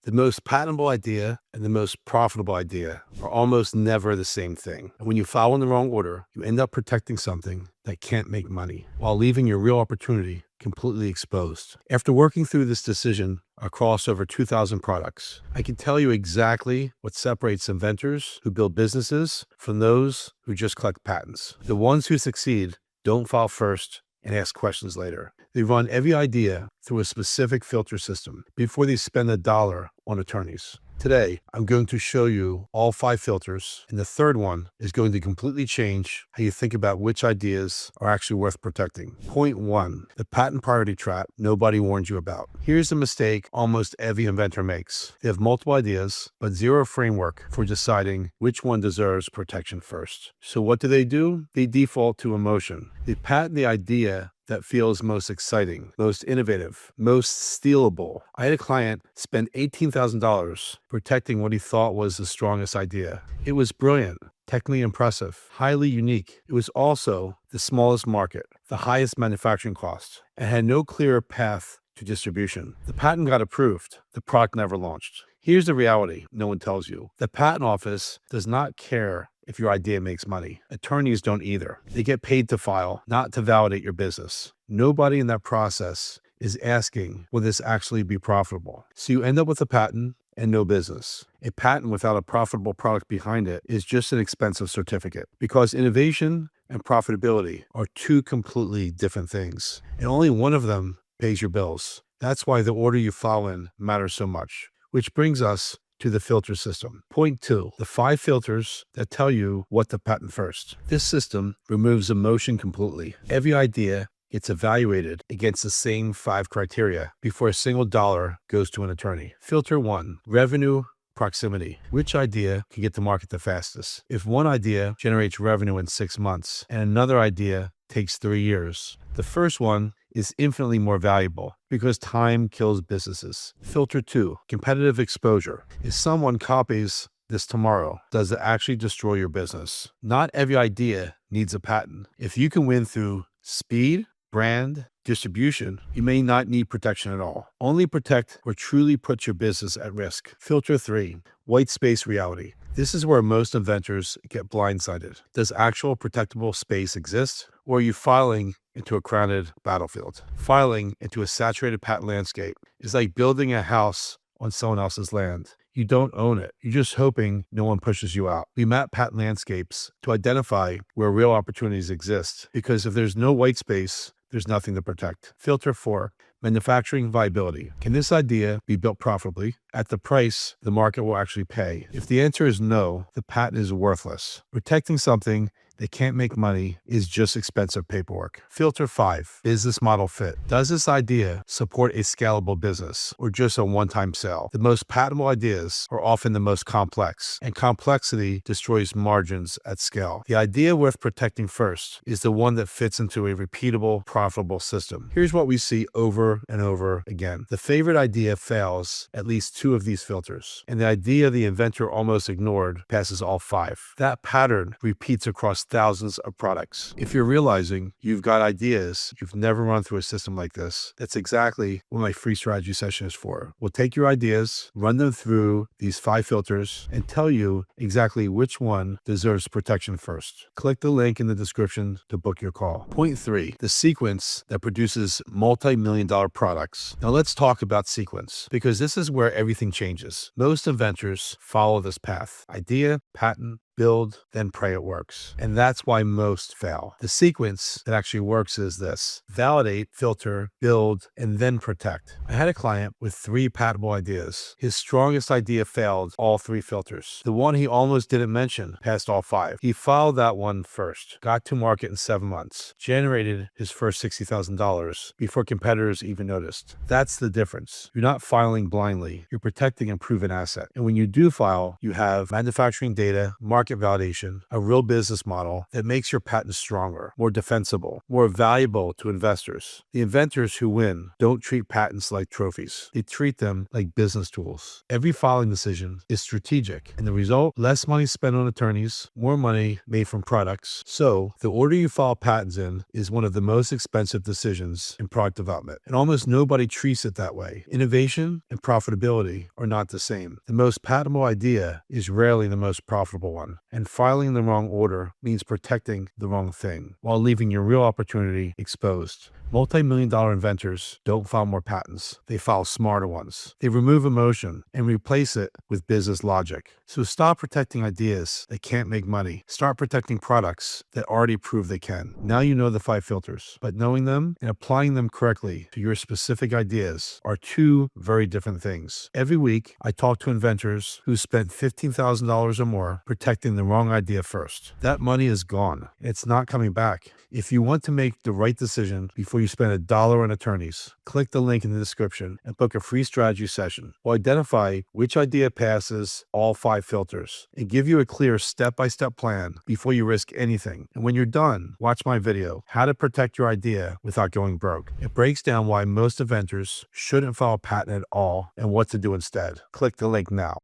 The most patentable idea and the most profitable idea are almost never the same thing. And when you file in the wrong order, you end up protecting something that can't make money while leaving your real opportunity completely exposed. After working through this decision across over 2,000 products, I can tell you exactly what separates inventors who build businesses from those who just collect patents. The ones who succeed don't file first and ask questions later. They run every idea through a specific filter system before they spend a dollar on attorneys. Today, I'm going to show you all 5 filters, and the third one is going to completely change how you think about which ideas are actually worth protecting. Point 1, the patent priority trap nobody warned you about. Here's a mistake almost every inventor makes. They have multiple ideas, but zero framework for deciding which one deserves protection first. So what do? They default to emotion. They patent the idea that feels most exciting, most innovative, most stealable. I had a client spend $18,000 protecting what he thought was the strongest idea. It was brilliant, technically impressive, highly unique. It was also the smallest market, the highest manufacturing cost, and had no clear path to distribution. The patent got approved. The product never launched. Here's the reality no one tells you. The patent office does not care if your idea makes money. Attorneys don't either. They get paid to file, not to validate your business. Nobody in that process is asking, will this actually be profitable? So you end up with a patent and no business. A patent without a profitable product behind it is just an expensive certificate, because innovation and profitability are two completely different things, and only one of them pays your bills. That's why the order you file in matters so much. Which brings us to the filter system. Point 2, the 5 filters that tell you what to patent first. This system removes emotion completely. Every idea gets evaluated against the same 5 criteria before a single dollar goes to an attorney. Filter 1, revenue proximity. Which idea can get to market the fastest? If one idea generates revenue in 6 months and another idea takes 3 years, the first one is infinitely more valuable because time kills businesses. Filter 2, competitive exposure. If someone copies this tomorrow, does it actually destroy your business? Not every idea needs a patent. If you can win through speed, brand, distribution, you may not need protection at all. Only protect what truly puts your business at risk. Filter 3, white space reality. This is where most inventors get blindsided. Does actual protectable space exist, or are you filing into a crowded battlefield? Filing into a saturated patent landscape is like building a house on someone else's land. You don't own it. You're just hoping no one pushes you out. We map patent landscapes to identify where real opportunities exist, because if there's no white space, there's nothing to protect. Filter 4, manufacturing viability. Can this idea be built profitably at the price the market will actually pay? If the answer is no, the patent is worthless. Protecting something that can't make money is just expensive paperwork. Filter 5, business model fit. Does this idea support a scalable business or just a one-time sale? The most patentable ideas are often the most complex, and complexity destroys margins at scale. The idea worth protecting first is the one that fits into a repeatable, profitable system. Here's what we see over and over again. The favorite idea fails at least 2 of these filters, and the idea the inventor almost ignored passes all 5. That pattern repeats across thousands of products. If you're realizing you've got ideas, you've never run through a system like this, that's exactly what my free strategy session is for. We'll take your ideas, run them through these 5 filters, and tell you exactly which one deserves protection first. Click the link in the description to book your call. Point 3, the sequence that produces multi-million-dollar products. Now let's talk about sequence, because this is where everything changes. Most inventors follow this path: idea, patent, build, then pray it works. And that's why most fail. The sequence that actually works is this: validate, filter, build, and then protect. I had a client with 3 patentable ideas. His strongest idea failed all 3 filters. The one he almost didn't mention passed all 5. He filed that one first, got to market in 7 months, generated his first $60,000 before competitors even noticed. That's the difference. You're not filing blindly. You're protecting a proven asset. And when you do file, you have manufacturing data, market market validation, a real business model that makes your patent stronger, more defensible, more valuable to investors. The inventors who win don't treat patents like trophies. They treat them like business tools. Every filing decision is strategic, and the result, less money spent on attorneys, more money made from products. So, the order you file patents in is one of the most expensive decisions in product development, and almost nobody treats it that way. Innovation and profitability are not the same. The most patentable idea is rarely the most profitable one, and filing in the wrong order means protecting the wrong thing while leaving your real opportunity exposed. Multi-million-dollar inventors don't file more patents. They file smarter ones. They remove emotion and replace it with business logic. So stop protecting ideas that can't make money. Start protecting products that already prove they can. Now you know the 5 filters, but knowing them and applying them correctly to your specific ideas are 2 very different things. Every week, I talk to inventors who spent $15,000 or more protecting the wrong idea first. That money is gone. It's not coming back. If you want to make the right decision before you spend $1 on attorneys, click the link in the description and book a free strategy session. We'll identify which idea passes all 5 filters and give you a clear step-by-step plan before you risk anything. And when you're done, watch my video, How to Protect Your Idea Without Going Broke. It breaks down why most inventors shouldn't file a patent at all and what to do instead. Click the link now.